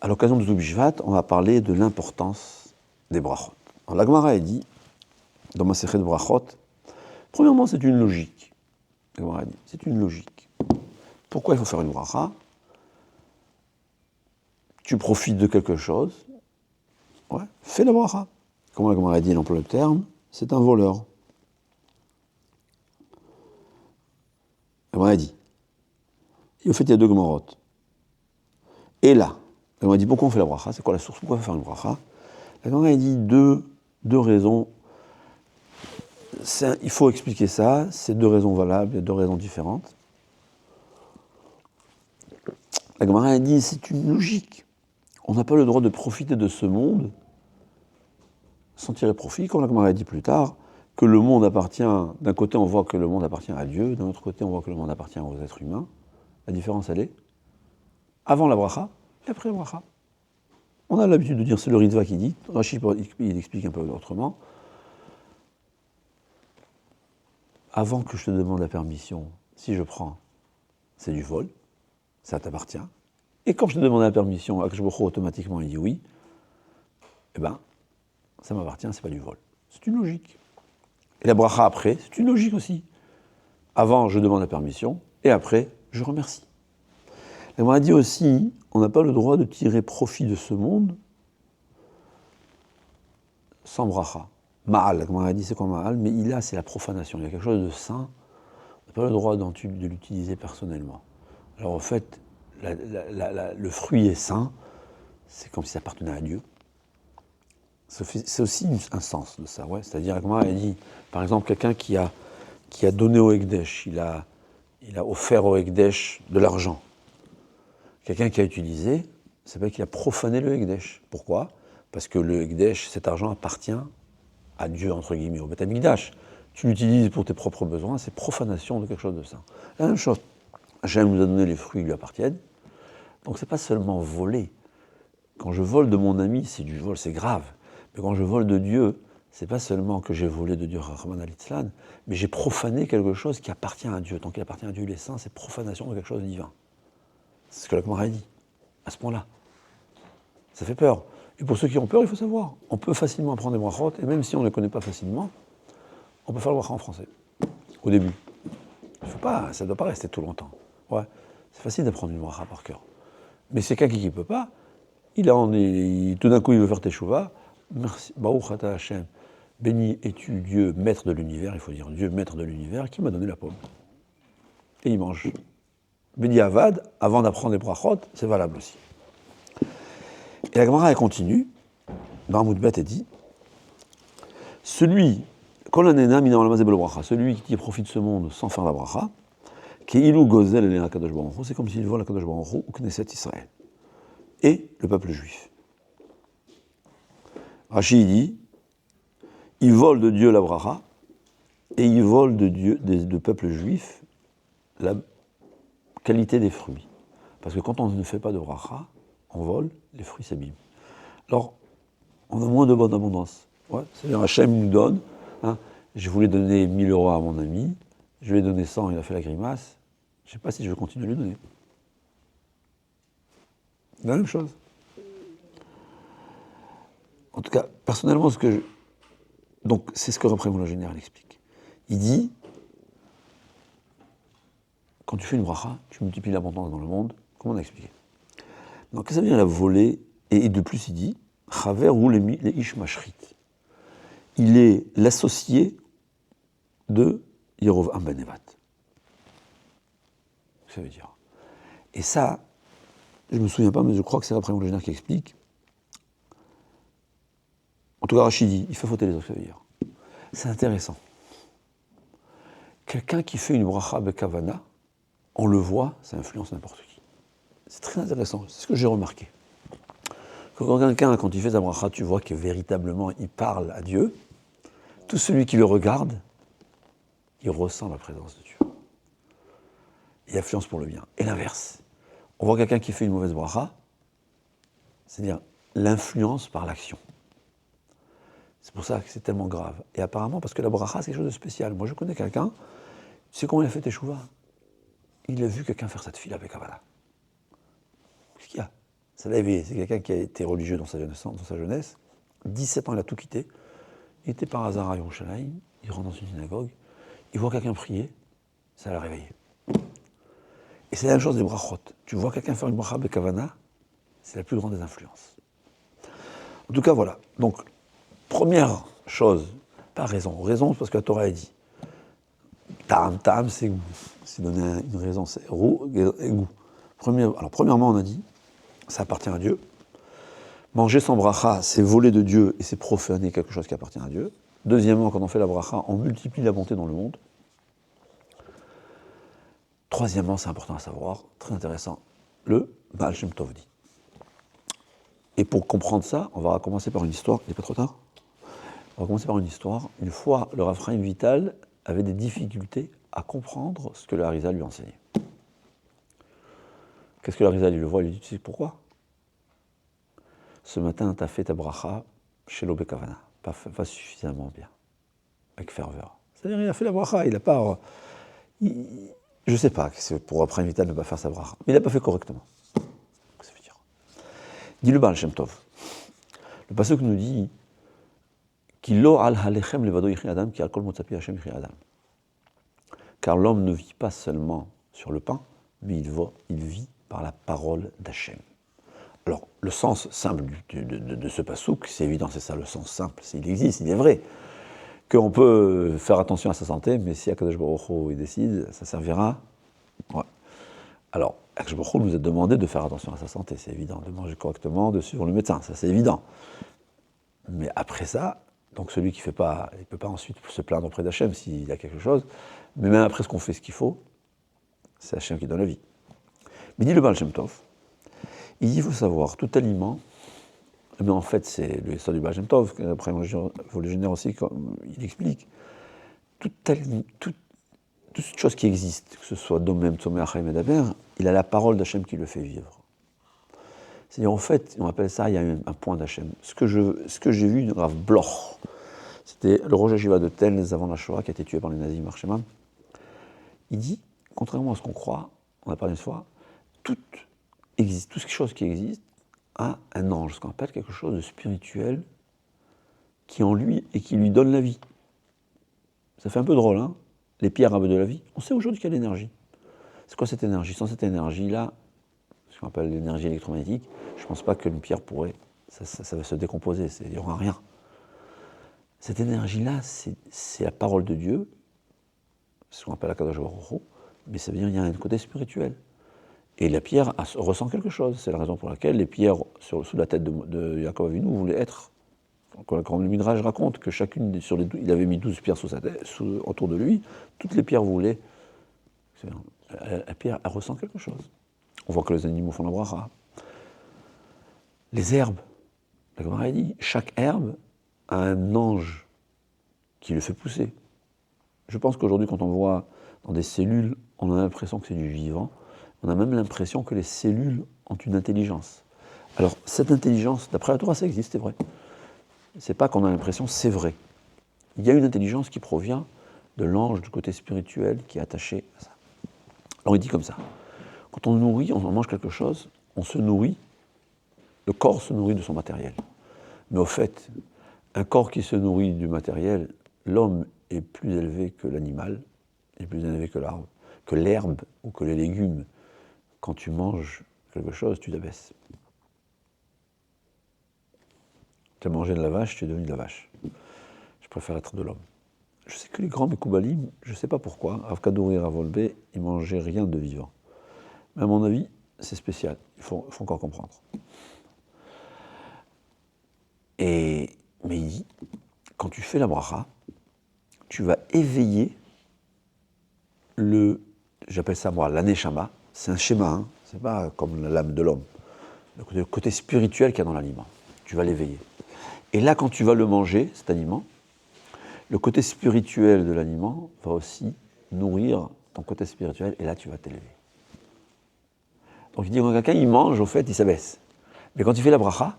À l'occasion de Toubou Bishvat, on va parler de l'importance des brachot. Alors, la Gemara a dit, dans ma série de brachot, premièrement, c'est une logique. La Gemara a dit, c'est une logique. Pourquoi il faut faire une bracha? Tu profites de quelque chose, ouais, fais la bracha. Comme la Gemara a dit, l'emploi le terme, c'est un voleur. La Gemara a dit, et au fait, il y a deux Gemorot. Et là, la Gemara a dit, pourquoi on fait la bracha? C'est quoi la source? Pourquoi on fait faire une bracha? La Gemara a dit deux raisons. Il faut expliquer ça, c'est deux raisons valables, il y a deux raisons différentes. La Gemara a dit, c'est une logique. On n'a pas le droit de profiter de ce monde sans tirer profit, comme la Gemara a dit plus tard, que le monde appartient, d'un côté on voit que le monde appartient à Dieu, d'un autre côté on voit que le monde appartient aux êtres humains. La différence elle est avant la bracha et après la bracha. On a l'habitude de dire, c'est le Ritva qui dit, Rashi il explique un peu autrement. Avant que je te demande la permission, si je prends, c'est du vol, ça t'appartient. Et quand je te demande la permission, Akadosh Baruch Hu automatiquement il dit oui, eh ben, ça m'appartient, c'est pas du vol. C'est une logique. Et la bracha après, c'est une logique aussi. Avant, je demande la permission, et après, je remercie. Et on a dit aussi, on n'a pas le droit de tirer profit de ce monde sans bracha. Ma'al, comme on a dit, c'est quoi Ma'al? Mais il c'est la profanation. Il y a quelque chose de saint, on n'a pas le droit de l'utiliser personnellement. Alors en fait, le fruit est saint, c'est comme si ça appartenait à Dieu. C'est aussi un sens de ça, ouais. C'est-à-dire, comme on a dit, par exemple, quelqu'un qui a donné au Ekdesh, il a offert au Ekdesh de l'argent. Quelqu'un qui a utilisé, ça veut dire qu'il a profané le Ekdesh. Pourquoi? Parce que le Ekdesh, cet argent appartient à Dieu, entre guillemets, au Beth Amikdash. Tu l'utilises pour tes propres besoins, c'est profanation de quelque chose de saint. La même chose, Hachem nous a donné les fruits qui lui appartiennent, donc c'est pas seulement voler. Quand je vole de mon ami, c'est du vol, c'est grave. Mais quand je vole de Dieu, c'est pas seulement que j'ai volé de Dieu, Rahman al-Itzlan, mais j'ai profané quelque chose qui appartient à Dieu. Tant qu'il appartient à Dieu, il est saint, c'est profanation de quelque chose de divin. C'est ce que la Gemara a dit, à ce point-là. Ça fait peur. Et pour ceux qui ont peur, il faut savoir, on peut facilement apprendre des brachot, et même si on ne les connaît pas facilement, on peut faire le bracha en français, au début. Ça ne doit pas rester tout longtemps. Ouais, c'est facile d'apprendre une bracha par cœur. Mais c'est quelqu'un qui ne peut pas, tout d'un coup il veut faire teshuva, merci, Baruch ata Hashem, béni es-tu Dieu, maître de l'univers, il faut dire Dieu, maître de l'univers, qui m'a donné la pomme. Et il mange. Béni Avad, avant d'apprendre les brachot, c'est valable aussi. Et la Gemara, elle continue, dans Amoud Bet, elle dit, celui qui profite de ce monde sans faire la bracha, c'est comme s'il vole Akadosh Baruch Hu ou Knesset Israël. Et le peuple juif. Rashi dit, il vole de Dieu la bracha, et il vole de Dieu, du peuple juif, la qualité des fruits. Parce que quand on ne fait pas de bracha, on vole, les fruits s'abîment. Alors, on a moins de bonne abondance. Ouais, c'est-à-dire, Hachem nous donne, je voulais donner 1000 euros à mon ami, je lui ai donné 100, il a fait la grimace, je ne sais pas si je vais continuer à lui donner. La même chose. En tout cas, personnellement, donc, c'est ce que Rav Moulin Général explique. Il dit, quand tu fais une bracha, tu multiplies l'abondance dans le monde, comme on a expliqué. Donc, qu'est-ce que ça veut dire la voler? Et de plus, il dit, Chaver ou les ish mashrit. Il est l'associé de Yerovam ben Nevat. Ça veut dire. Et ça, je ne me souviens pas, mais je crois que c'est Rav Moulin Général qui explique. En tout cas, Rashi dit, il fait fauter les autres, ça veut dire. C'est intéressant. Quelqu'un qui fait une bracha bekavana, on le voit, ça influence n'importe qui. C'est très intéressant, c'est ce que j'ai remarqué. Quand quelqu'un, quand il fait sa bracha, tu vois que véritablement il parle à Dieu, tout celui qui le regarde, il ressent la présence de Dieu. Il influence pour le bien. Et l'inverse. On voit quelqu'un qui fait une mauvaise bracha, c'est-à-dire l'influence par l'action. C'est pour ça que c'est tellement grave. Et apparemment, parce que la bracha, c'est quelque chose de spécial. Moi, je connais quelqu'un, tu sais comment il a fait teshuva? Il a vu quelqu'un faire cette fila avec Kabbalah. Qu'est-ce qu'il y a? Ça l'a éveillé. C'est quelqu'un qui a été religieux dans sa jeunesse. 17 ans, il a tout quitté. Il était par hasard à Yerushalayim, il rentre dans une synagogue, il voit quelqu'un prier, ça l'a réveillé. Et c'est la même chose des brachot. Tu vois quelqu'un faire une bracha bekavana, c'est la plus grande des influences. En tout cas, voilà. Donc, première chose, pas raison. Raison, c'est parce que la Torah a dit. Tam, c'est goût. C'est donner une raison, c'est roux et goût. Alors, premièrement, on a dit, ça appartient à Dieu. Manger sans bracha, c'est voler de Dieu et c'est profaner quelque chose qui appartient à Dieu. Deuxièmement, quand on fait la bracha, on multiplie la bonté dans le monde. Troisièmement, c'est important à savoir, très intéressant, le Baal Shem Tov dit. Et pour comprendre ça, on va commencer par une histoire. Il n'est pas trop tard? On va commencer par une histoire. Une fois, le Rav Chaim Vital avait des difficultés à comprendre ce que le Harizal lui enseignait. Qu'est-ce que le Harizal, il le voit, il lui dit, tu sais pourquoi? Ce matin, tu as fait ta bracha chez l'Obekavana, pas suffisamment bien, avec ferveur. C'est-à-dire, il a fait la bracha, il n'a pas... je ne sais pas, c'est pour Rav Chaim Vital ne pas faire sa bracha, mais il n'a pas fait correctement. Ça veut dire. Dit le Baal Shem Tov. Le pasuk nous dit car l'homme ne vit pas seulement sur le pain, mais il vit par la parole d'Hachem. Alors, le sens simple de ce pasuk, c'est évident, c'est ça le sens simple, il existe, il est vrai, qu'on peut faire attention à sa santé, mais si Akadosh Baruch Hu il décide, ça servira. Ouais. Alors, Akadosh Baruch Hu nous a demandé de faire attention à sa santé, c'est évident, de manger correctement, de suivre le médecin, ça c'est évident. Mais après ça, donc celui qui ne fait pas, il ne peut pas ensuite se plaindre auprès d'Hachem s'il a quelque chose, mais même après ce qu'on fait ce qu'il faut, c'est Hachem qui donne la vie. Mais dit le Baal Shem Tov, il dit, il faut savoir, tout aliment, mais en fait c'est le histoire du Baal Shem Tov, après Volégénaire aussi, il explique, toute chose qui existe, que ce soit Domem, Tzomeh, Chaim et Daber, il a la parole d'Hachem qui le fait vivre. C'est-à-dire, en fait, on appelle ça, il y a un point d'Hachem. Ce que j'ai vu de Rav Bloch, c'était le Rosh Hashiva de Tel, avant la Shoah, qui a été tué par les nazis, Marchemam. Il dit, contrairement à ce qu'on croit, on a parlé une fois, toute chose qui existe a un ange, ce qu'on appelle quelque chose de spirituel, qui est en lui et qui lui donne la vie. Ça fait un peu drôle, hein? Les pierres avaient de la vie. On sait aujourd'hui qu'il y a l'énergie. C'est quoi cette énergie? Sans cette énergie-là, ce qu'on appelle l'énergie électromagnétique, je ne pense pas qu'une pierre pourrait, ça va se décomposer, il n'y aura rien. Cette énergie-là, c'est la parole de Dieu, c'est ce qu'on appelle Akadosh Baruch Hu, mais ça veut dire qu'il y a un côté spirituel. Et la pierre ressent quelque chose, c'est la raison pour laquelle les pierres sous la tête de Yaakov Avinu voulaient être, comme le Midrash raconte, que chacune, il avait mis 12 pierres sous sa tête, autour de lui, toutes les pierres voulaient, la pierre, elle ressent quelque chose. On voit que les animaux font la bracha. Les herbes, la Gemara dit, chaque herbe a un ange qui le fait pousser. Je pense qu'aujourd'hui, quand on voit dans des cellules, on a l'impression que c'est du vivant. On a même l'impression que les cellules ont une intelligence. Alors, cette intelligence, d'après la Torah, ça existe, c'est vrai. C'est pas qu'on a l'impression, c'est vrai. Il y a une intelligence qui provient de l'ange, du côté spirituel qui est attaché à ça. Alors, il dit comme ça. Quand on nourrit, on mange quelque chose, on se nourrit, le corps se nourrit de son matériel. Mais au fait, un corps qui se nourrit du matériel, l'homme est plus élevé que l'animal, est plus élevé que l'arbre, que l'herbe ou que les légumes. Quand tu manges quelque chose, tu t'abaisses. Tu as mangé de la vache, tu es devenu de la vache. Je préfère être de l'homme. Je sais que les grands Mekoubalim, je ne sais pas pourquoi, Rav Kadouri et Rav Wolbe, ils ne mangeaient rien de vivant. Mais à mon avis, c'est spécial. Il faut encore comprendre. Mais il dit, quand tu fais la bracha, tu vas éveiller j'appelle ça moi, l'aneshama, c'est un schéma, hein, c'est pas comme l'âme de l'homme, le côté spirituel qu'il y a dans l'aliment, tu vas l'éveiller. Et là, quand tu vas le manger, cet aliment, le côté spirituel de l'aliment va aussi nourrir ton côté spirituel, et là, tu vas t'élever. Donc il dit, quand quelqu'un il mange, au fait, il s'abaisse. Mais quand il fait la bracha,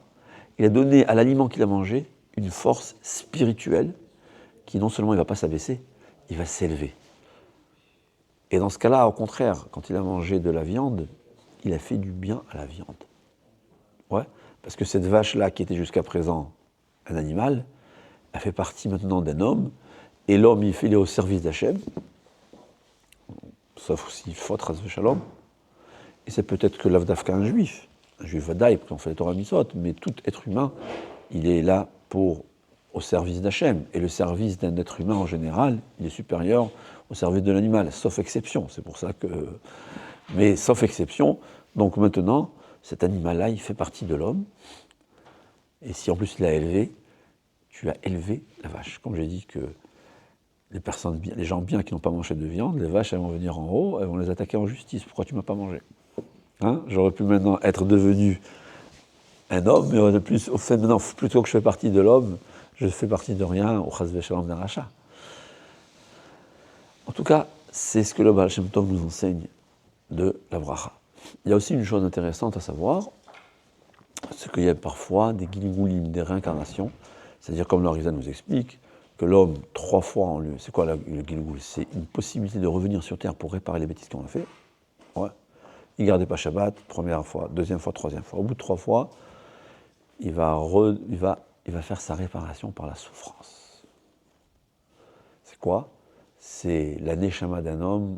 il a donné à l'aliment qu'il a mangé une force spirituelle qui non seulement il ne va pas s'abaisser, il va s'élever. Et dans ce cas-là, au contraire, quand il a mangé de la viande, il a fait du bien à la viande. Ouais, parce que cette vache-là, qui était jusqu'à présent un animal, elle fait partie maintenant d'un homme, et l'homme, il est au service d'Hachem, sauf s'il faut, ras v'shalom, et c'est peut-être que l'avdafka un juif vadaï, parce qu'on fait les Torah Mitzvot, mais tout être humain, il est là au service d'Hachem, et le service d'un être humain en général, il est supérieur au service de l'animal, sauf exception, c'est pour ça que... Mais sauf exception, donc maintenant, cet animal-là, il fait partie de l'homme, et si en plus il l'a élevé, tu as élevé la vache. Comme j'ai dit que les gens bien qui n'ont pas mangé de viande, les vaches, elles vont venir en haut, elles vont les attaquer en justice. Pourquoi tu ne m'as pas mangé, hein? J'aurais pu maintenant être devenu un homme, mais de plus, au fait, maintenant, plutôt que je fais partie de l'homme, je fais partie de rien, au chas v'shalom d'un rachat. En tout cas, c'est ce que le Baal Shem Tov nous enseigne de la bracha. Il y a aussi une chose intéressante à savoir, c'est qu'il y a parfois des gilgulim, des réincarnations, c'est-à-dire comme l'Arizal nous explique, que l'homme, 3 fois en lui, c'est quoi le gilgul? C'est une possibilité de revenir sur Terre pour réparer les bêtises qu'on a fait. Ouais. Il ne gardait pas Shabbat, première fois, deuxième fois, troisième fois. Au bout de 3 fois, il va faire sa réparation par la souffrance. C'est quoi? C'est la neshama d'un homme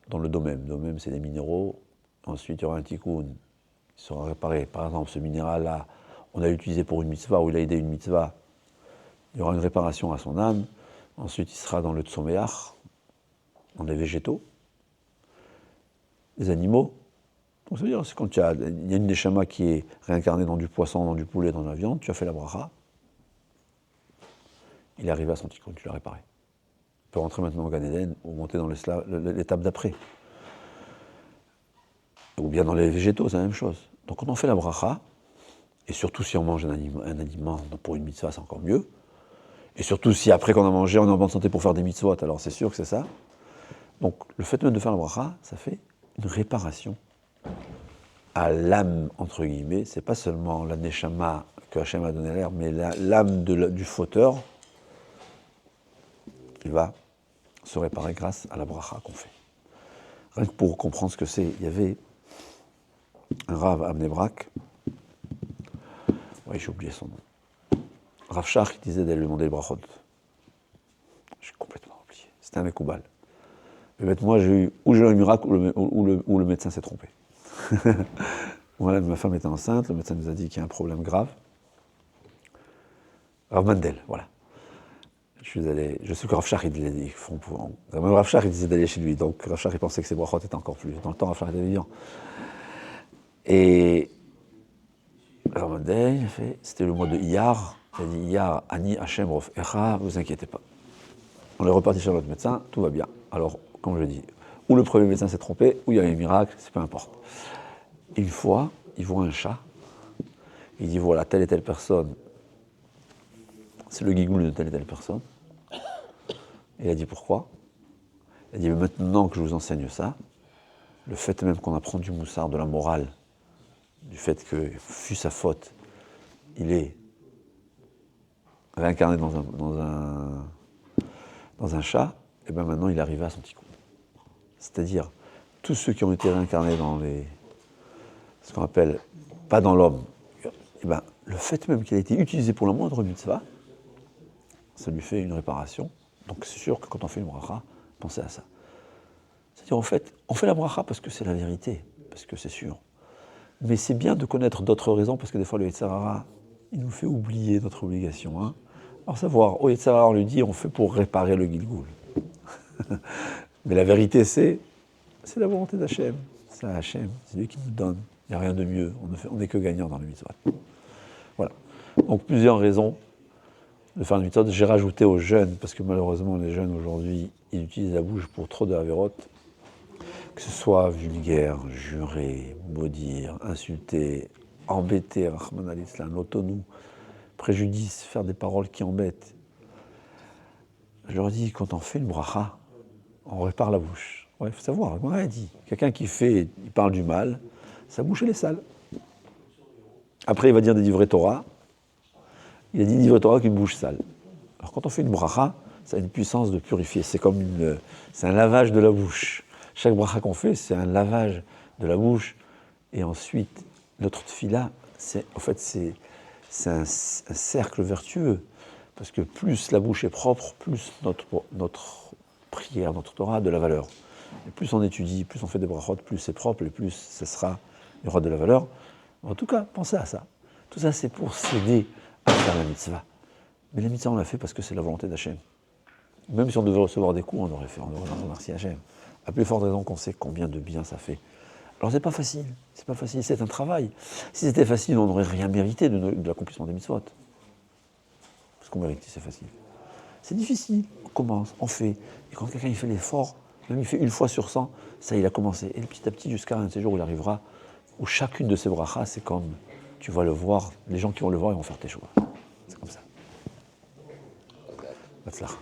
dans le domaine. Le domaine, c'est des minéraux. Ensuite, il y aura un tikkun. Il sera réparé. Par exemple, ce minéral-là, on a utilisé pour une mitzvah, ou il a aidé une mitzvah. Il y aura une réparation à son âme. Ensuite, il sera dans le tsoméach, dans les végétaux, les animaux. Donc, ça veut dire, c'est quand il y a une neshama qui est réincarnée dans du poisson, dans du poulet, dans la viande, tu as fait la bracha. Il est arrivé à son tikkun, tu l'as réparé. Il peut rentrer maintenant au Gan Eden ou monter dans l'étape d'après. Ou bien dans les végétaux, c'est la même chose. Donc quand on fait la bracha, et surtout si on mange un aliment pour une mitzvah, c'est encore mieux. Et surtout si après qu'on a mangé, on est en bonne santé pour faire des mitzvot, alors c'est sûr que c'est ça. Donc le fait même de faire la bracha, ça fait une réparation à l'âme, entre guillemets. C'est pas seulement la neshama que Hachem a donné l'air, mais l'âme du fauteur qui va se réparer grâce à la bracha qu'on fait. Rien que pour comprendre ce que c'est, il y avait un Rav à Bnei Brak, oui, j'ai oublié son nom. Rav Shach, qui disait d'aller lui demander le brachot. J'ai complètement oublié. C'était un Mekoubal. Mais moi, j'ai eu un miracle ou le médecin s'est trompé. Voilà, ma femme était enceinte, le médecin nous a dit qu'il y a un problème grave. Rav Mandel, voilà. Je sais que Rav Shach, ils font pour. Même Rav Shach, il disait d'aller chez lui, donc Rav Shach, il pensait que ses brachot étaient encore plus. Dans le temps, Rav Shach était vivant. Et Rav Mandel, c'était le mois de Iyar. Il a dit Iyar, Ani Hashem Rof Echa, vous inquiétez pas. On est reparti chez notre médecin, tout va bien. Alors, comme je dis, ou le premier médecin s'est trompé, ou il y a eu un miracle, c'est peu importe. Une fois, il voit un chat, il dit voilà, telle et telle personne, c'est le guigoul de telle et telle personne. Et il a dit pourquoi? Il a dit maintenant que je vous enseigne ça, le fait même qu'on apprend du moussard, de la morale, du fait que, fut sa faute, il est réincarné dans un chat, et bien maintenant il est arrivé à son tikkun. C'est-à-dire, tous ceux qui ont été réincarnés dans ce qu'on appelle, pas dans l'homme, et ben, le fait même qu'il a été utilisé pour la moindre mitzvah, ça lui fait une réparation. Donc c'est sûr que quand on fait une bracha, pensez à ça. C'est-à-dire, en fait, on fait la bracha parce que c'est la vérité, parce que c'est sûr. Mais c'est bien de connaître d'autres raisons, parce que des fois, le Yetzer Hara, il nous fait oublier notre obligation. Hein. Alors savoir, au Yetzer Hara, on lui dit, on fait pour réparer le Gilgoul. Mais la vérité, c'est la volonté d'Hachem. C'est Hachem, c'est lui qui nous donne. Il n'y a rien de mieux. On n'est que gagnant dans le mitzvot. Voilà. Donc plusieurs raisons de faire une mitzvot. J'ai rajouté aux jeunes, parce que malheureusement, les jeunes aujourd'hui, ils utilisent la bouche pour trop de havérotes. Que ce soit vulgaire, jurer, maudire, insulter, embêter, Rahman al-Islam, l'autonou, préjudice, faire des paroles qui embêtent. Je leur dis, quand on fait une bracha, on répare la bouche. Il faut savoir, on a dit, quelqu'un qui il parle du mal, sa bouche elle est sale. Après il va dire des divrei Torah, il a dit divrei Torah qu'une bouche sale. Alors quand on fait une bracha, ça a une puissance de purifier, c'est un lavage de la bouche. Chaque bracha qu'on fait, c'est un lavage de la bouche, et ensuite, notre tefila, En fait, c'est un cercle vertueux. Parce que plus la bouche est propre, plus notre prière, notre Torah a de la valeur. Et plus on étudie, plus on fait des brachot, plus c'est propre, et plus il y aura de la valeur. En tout cas, pensez à ça. Tout ça, c'est pour s'aider à faire la mitzvah. Mais la mitzvah, on l'a fait parce que c'est la volonté d'Hachem. Même si on devait recevoir des coups, on aurait remercié Hachem. À plus forte raison qu'on sait combien de bien ça fait. Alors c'est pas facile, c'est un travail. Si c'était facile, on n'aurait rien mérité de l'accomplissement des mitzvot. Parce qu'on mérite, c'est facile. C'est difficile, on commence, on fait. Et quand quelqu'un il fait l'effort, même il fait une fois sur 100, ça il a commencé. Et petit à petit, jusqu'à un de ces jours où il arrivera, où chacune de ces brachas, c'est comme, tu vas le voir, les gens qui vont le voir, ils vont faire tes choix. C'est comme ça. Batzlach.